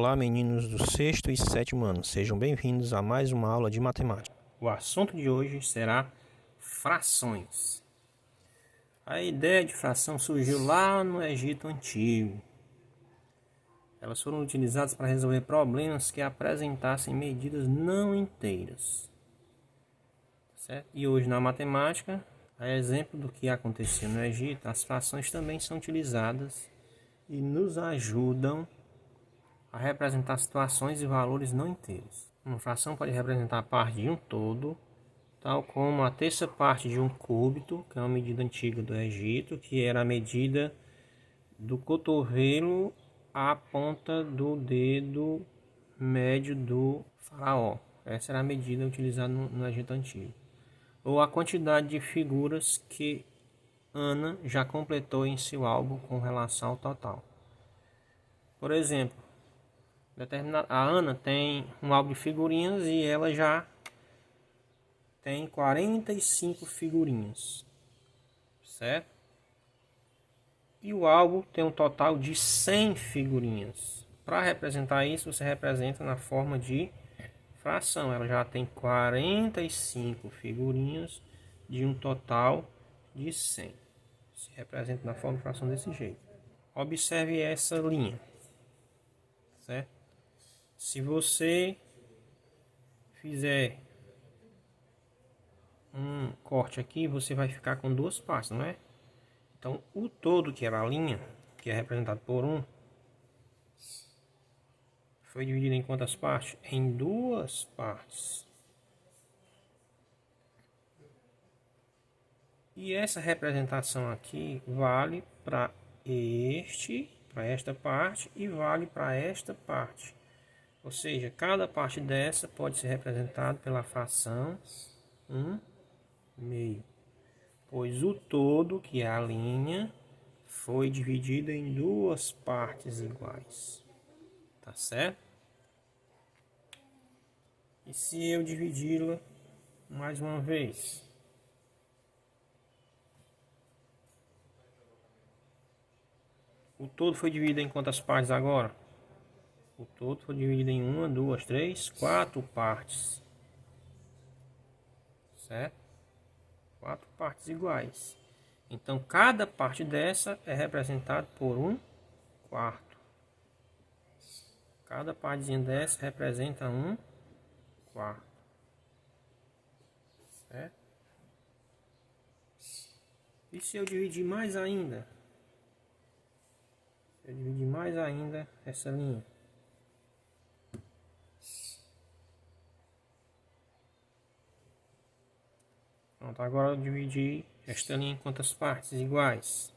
Olá, meninos do sexto e sétimo ano, sejam bem-vindos a mais uma aula de matemática. O assunto de hoje será frações. A ideia de fração surgiu lá no Egito Antigo. Elas foram utilizadas para resolver problemas que apresentassem medidas não inteiras. Certo? E hoje na matemática, a exemplo do que acontecia no Egito, as frações também são utilizadas e nos ajudam a representar situações e valores não inteiros. Uma fração pode representar parte de um todo, tal como a terça parte de um cúbito, que é uma medida antiga do Egito, que era a medida do cotovelo à ponta do dedo médio do faraó. Essa era a medida utilizada no Egito Antigo. Ou a quantidade de figuras que Ana já completou em seu álbum com relação ao total. Por exemplo, a Ana tem um álbum de figurinhas e ela já tem 45 figurinhas, certo? E o álbum tem um total de 100 figurinhas. Para representar isso, você representa na forma de fração. Ela já tem 45 figurinhas de um total de 100. Se representa na forma de fração desse jeito. Observe essa linha, certo? Se você fizer um corte aqui, você vai ficar com duas partes, não é? Então, o todo, que era a linha, que é representado por 1, foi dividido em quantas partes? Em duas partes. E essa representação aqui vale para esta parte e vale para esta parte. Ou seja, cada parte dessa pode ser representada pela fração 1/2. Pois o todo, que é a linha, foi dividido em duas partes iguais. Tá certo? E se eu dividi-la mais uma vez? O todo foi dividido em quantas partes agora? O todo foi dividido em 1, 2, 3, 4 partes. Certo? 4 partes iguais. Então, cada parte dessa é representada por 1/4. Cada partezinha dessa representa 1/4. Certo? E se eu dividir mais ainda? Se eu dividir mais ainda essa linha? Pronto, agora eu dividi esta linha em quantas partes iguais?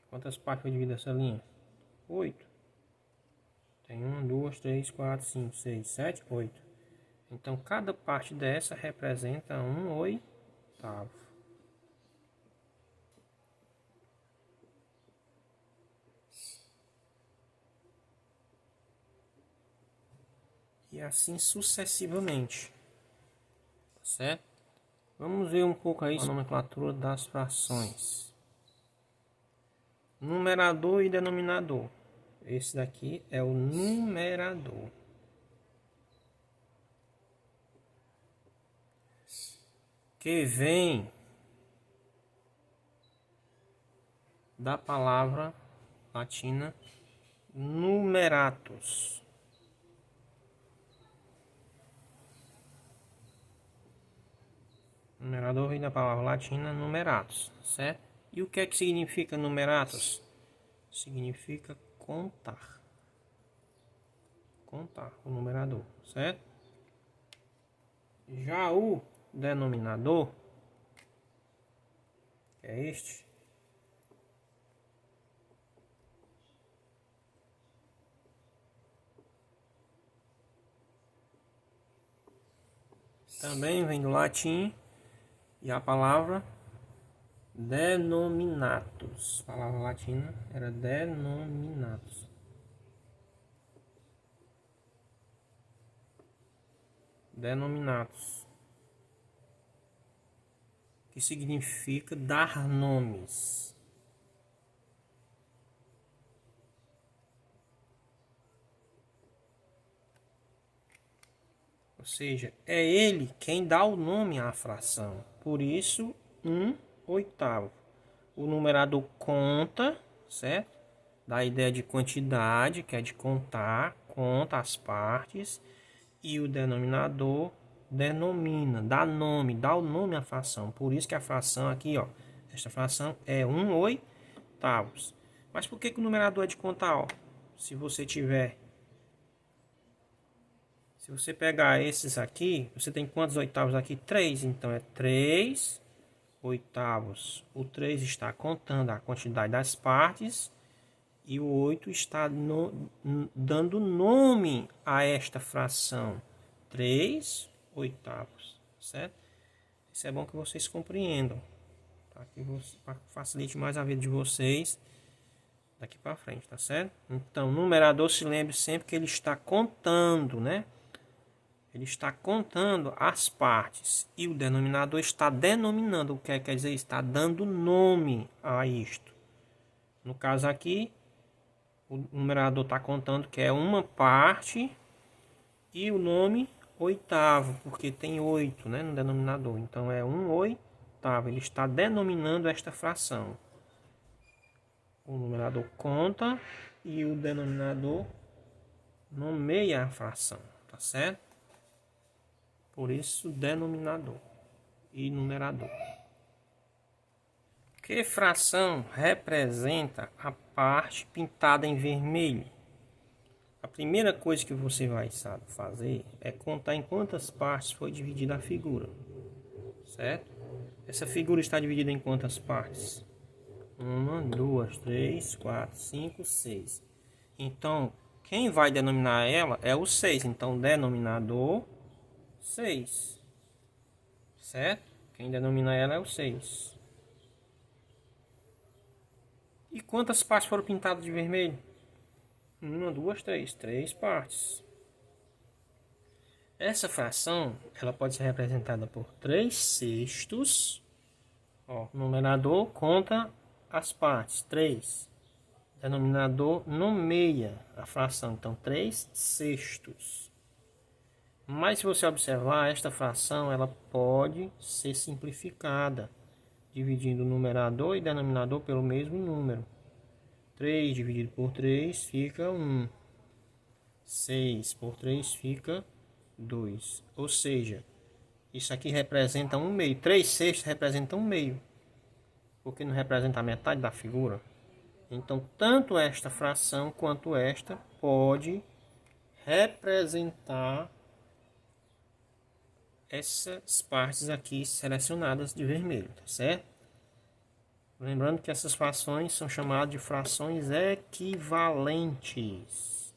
Quantas partes foi dividida essa linha? 8. Tem 1, 2, 3, 4, 5, 6, 7, 8. Então, cada parte dessa representa 1/8. E assim sucessivamente. Certo? Vamos ver um pouco aí a nomenclatura das frações. Numerador e denominador. Esse daqui é o numerador. Que vem da palavra latina numeratus. Numerador vem da palavra latina numeratus, certo? E o que é que significa numeratus? Significa contar. Contar, o numerador, certo? Já o denominador, que é este, também vem do latim, e a palavra denominatus. A palavra latina era denominatus. Denominatus, que significa dar nomes. Ou seja, é ele quem dá o nome à fração. Por isso, 1/8. O numerador conta, certo? Dá a ideia de quantidade, que é de contar, conta as partes. E o denominador denomina, dá o nome à fração. Por isso que a fração aqui, ó, esta fração é 1/8. Mas por que o numerador é de contar, ó? Se você pegar esses aqui, você tem quantos oitavos aqui? 3. Então é 3/8. O 3 está contando a quantidade das partes. E o 8 está dando nome a esta fração. 3/8. Certo? Isso é bom que vocês compreendam. Tá? Para que facilite mais a vida de vocês daqui para frente, tá certo? Então, o numerador, se lembre sempre que ele está contando, né? Ele está contando as partes. E o denominador está denominando. O que quer dizer? Está dando nome a isto. No caso aqui, o numerador está contando que é uma parte. E o nome oitavo, porque tem 8, né, no denominador. Então é 1/8. Ele está denominando esta fração. O numerador conta e o denominador nomeia a fração, tá certo? Por isso, denominador e numerador. Que fração representa a parte pintada em vermelho? A primeira coisa que você vai fazer é contar em quantas partes foi dividida a figura, certo? Essa figura está dividida em quantas partes? 1, 2, 3, 4, 5, 6. Então, quem vai denominar ela é o 6. Então, denominador 6. Certo? Quem denomina ela é o 6. E quantas partes foram pintadas de vermelho? 1, 2, 3. 3 partes. Essa fração ela pode ser representada por 3/6. Ó, o numerador conta as partes, 3. Denominador nomeia a fração, então 3/6. Mas se você observar, esta fração ela pode ser simplificada, dividindo o numerador e denominador pelo mesmo número. 3 dividido por 3 fica 1. 6 por 3 fica 2. Ou seja, isso aqui representa 1/2. 3/6 representa 1/2. Porque não representa a metade da figura. Então, tanto esta fração quanto esta pode representar essas partes aqui selecionadas de vermelho, tá certo? Lembrando que essas frações são chamadas de frações equivalentes.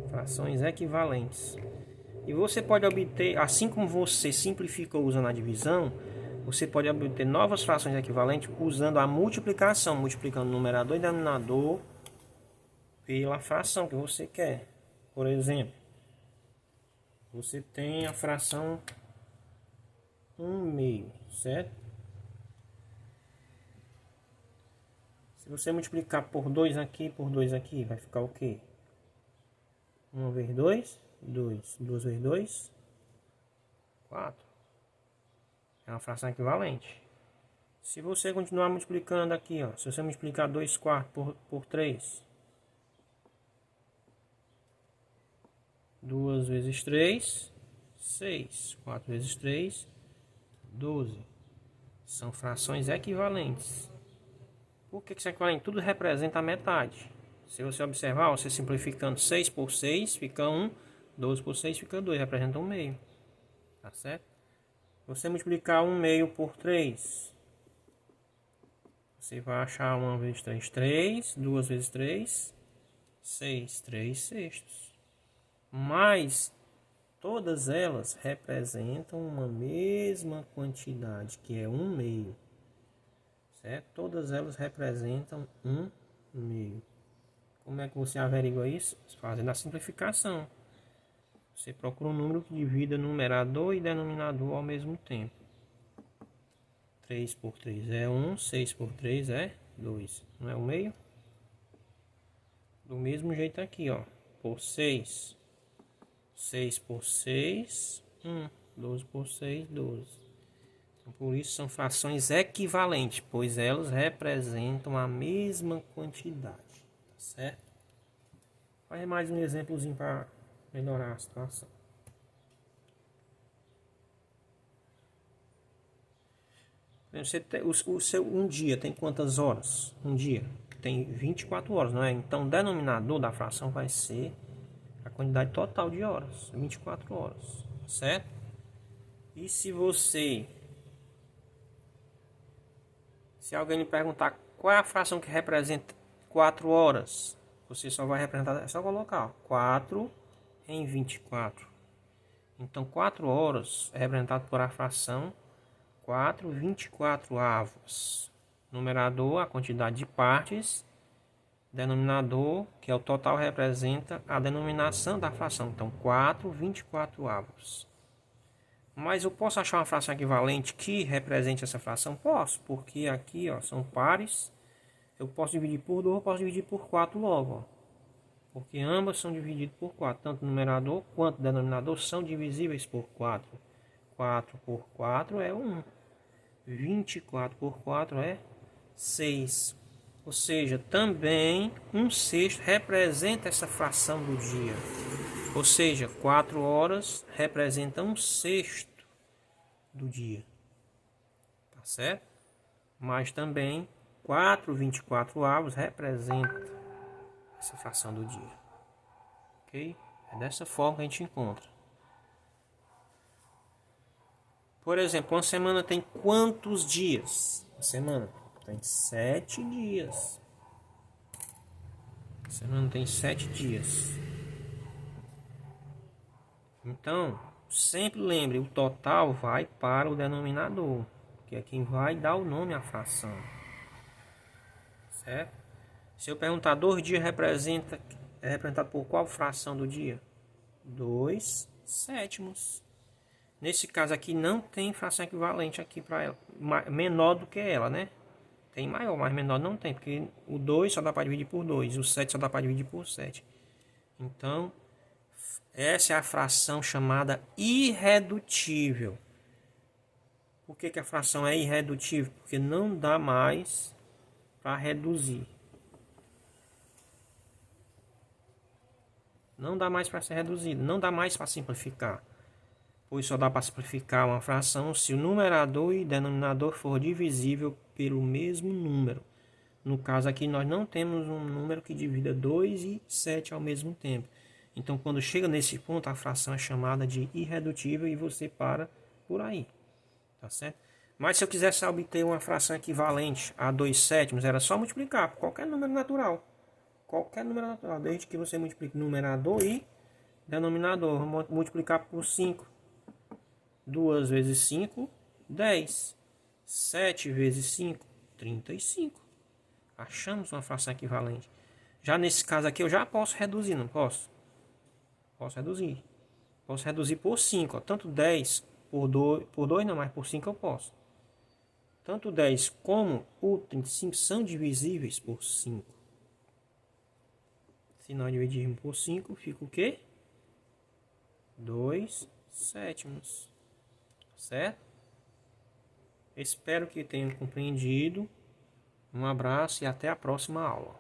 Frações equivalentes. E você pode obter, assim como você simplificou usando a divisão, você pode obter novas frações equivalentes usando a multiplicação, multiplicando o numerador e denominador pela fração que você quer. Por exemplo, você tem a fração 1/2, certo? Se você multiplicar por 2 aqui, por 2 aqui, vai ficar o quê? 1 vezes 2, 2. 2 vezes 2, 4. É uma fração equivalente. Se você continuar multiplicando aqui, ó, se você multiplicar 2/4 por 3, 2 vezes 3, 6. 4 vezes 3, 12. São frações equivalentes. Por que são equivalentes? Tudo representa a metade. Se você observar, você simplificando 6 por 6 fica 1, 12 por 6 fica 2, representa 1/2. Tá certo? Você multiplicar 1/2 por 3, você vai achar 1 vezes 3, 3, 2 vezes 3, 6, 3/6. Mas todas elas representam uma mesma quantidade, que é 1/2. Certo? Todas elas representam 1/2. Como é que você averigua isso? Fazendo a simplificação. Você procura um número que divida numerador e denominador ao mesmo tempo. 3 por 3 é 1, 6 por 3 é 2. Não é o meio? Do mesmo jeito aqui, ó. por 6. 6 por 6, 1. 12 por 6, 12. Então, por isso são frações equivalentes, pois elas representam a mesma quantidade. Tá certo? Faz mais um exemplozinho para melhorar a situação. Um dia tem quantas horas? Um dia tem 24 horas, não é? Então o denominador da fração vai ser a quantidade total de horas, 24 horas, certo? E se alguém lhe perguntar qual é a fração que representa 4 horas, você só vai representar, é só colocar 4 em 24. Então 4 horas é representado por a fração 4 24avos. Numerador, a quantidade de partes. Denominador, que é o total, representa a denominação da fração. Então, 4 24avos. Mas eu posso achar uma fração equivalente que represente essa fração? Posso, porque aqui ó, são pares. Eu posso dividir por 2, eu posso dividir por 4 logo. Ó. Porque ambas são divididas por 4. Tanto o numerador quanto o denominador são divisíveis por 4. 4 por 4 é 1. 24 por 4 é 6. Ou seja, também 1/6 representa essa fração do dia. Ou seja, 4 horas representa 1/6 do dia. Tá certo? Mas também 4 24avos representa essa fração do dia. Ok? É dessa forma que a gente encontra. Por exemplo, uma semana tem quantos dias? Uma semana tem 7 dias. Uma semana tem 7 dias. Então, sempre lembre, o total vai para o denominador, que é quem vai dar o nome à fração. Certo? Se eu perguntar 2 dias é representado por qual fração do dia? 2/7. Nesse caso aqui não tem fração equivalente aqui para ela, menor do que ela, né? Tem maior, mas menor não tem, porque o 2 só dá para dividir por 2, o 7 só dá para dividir por 7. Então, essa é a fração chamada irredutível. Por que a fração é irredutível? Porque não dá mais para reduzir. Não dá mais para ser reduzido, não dá mais para simplificar. Pois só dá para simplificar uma fração se o numerador e denominador for divisível pelo mesmo número. No caso aqui nós não temos um número que divida 2 e 7 ao mesmo tempo. Então quando chega nesse ponto a fração é chamada de irredutível e você para por aí. Tá certo? Mas se eu quisesse obter uma fração equivalente a 2/7, era só multiplicar por qualquer número natural. Qualquer número natural, desde que você multiplique numerador e denominador. Vamos multiplicar por 5. 2 vezes 5, 10. 7 vezes 5, 35. Achamos uma fração equivalente. Já nesse caso aqui eu já posso reduzir, não posso? Posso reduzir. Posso reduzir por 5. Ó. Tanto 10 por 2 não, mas por 5 eu posso. Tanto 10 como o 35 são divisíveis por 5. Se nós dividirmos por 5, fica o quê? 2/7. Certo? Espero que tenham compreendido. Um abraço e até a próxima aula.